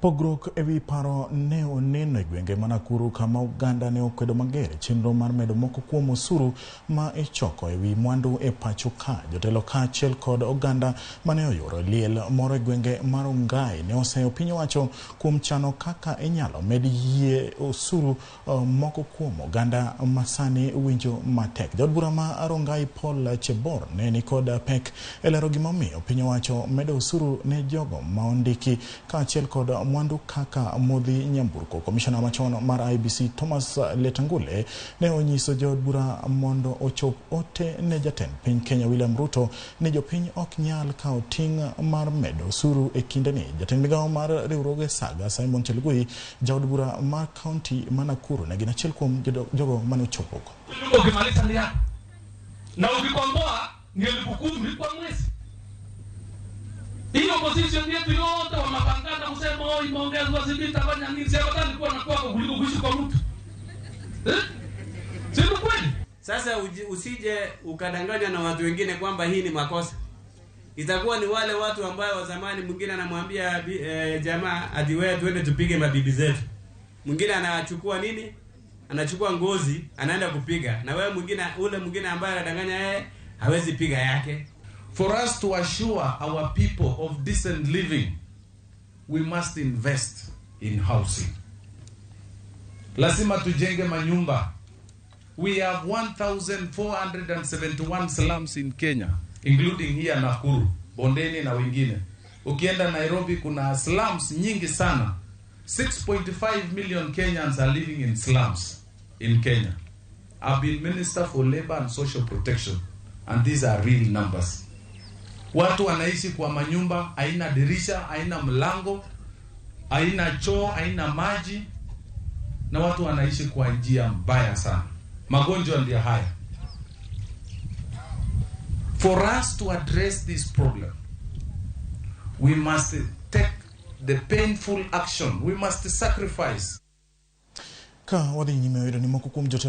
Pogrok ewi paro ne oneno e gwenge ma Nakuru kama Uganda ne okwedo mager chenro mar medo moko kuom osuru ma ichoko ewi mwandu e pacho ka. Jotelo kaachiel kod Uganda mane oyoro liel moro e gwenge mar Ungai ne oseyo piny owacho kuom chano kaka inyalo med yie osuru moko kuom Uganda masani winjo matek. Jod bura ma Rongai Paul Chebor ne ni kod pek elero gimomiyo piny owacho medo osuru ne jogo ma ondiki kaachiel kod mwandu kaka modhi nyamburko. Komishona machon mar IBC Thomas Letangule ne onyiso jod bura mondo ochop ote ne jatend piny Kenya William Ruto ne jopiny ok nyal kao ting' mar medo osuru e kindeni. Jatend migawo mar riwruoge Saga Simon Chelugui jod bura mar kaunti ma Nakuru ne gin achiel kuom jogo mane ochopo. Ukimaliza ndio na ukikomboa ni 10,000 kwa mwezi. Hiyo position yetu yote wanapangana kusema imeongezwa sisi tafanya nini? Sasa hata nilikuwa nakuwa kuliko kuishi kwa mtu. Sio kweli? Sasa usije ukadanganya na watu wengine kwamba hii ni makosa. Itakuwa ni wale watu ambao wa zamani mwingine anamwambia jamaa ati wewe twende tupige mabibi zetu. Mwingine anachukua nini? Anachukua ngozi, anaenda kupiga. Na wewe mwingine ambaye anadanganya yeye hawezi piga yake. For us to assure our people of decent living, we must invest in housing. Lazima tujenge manyumba. We have 1,471 slums in Kenya, including here Nakuru, Bondeni na wengine. Ukienda Nairobi kuna slums nyingi sana. 6.5 million Kenyans are living in slums in Kenya. I've been Minister for Labor and Social Protection, and these are real numbers. Watu wanaishi kwa manyumba, haina dirisha, haina mlango, haina choo, haina maji, na watu wanaishi kwa njia mbaya sana. Magonjwa ndio haya. For us to address this problem, we must take the painful action. We must sacrifice. Ka wadi nyime ni moko kuom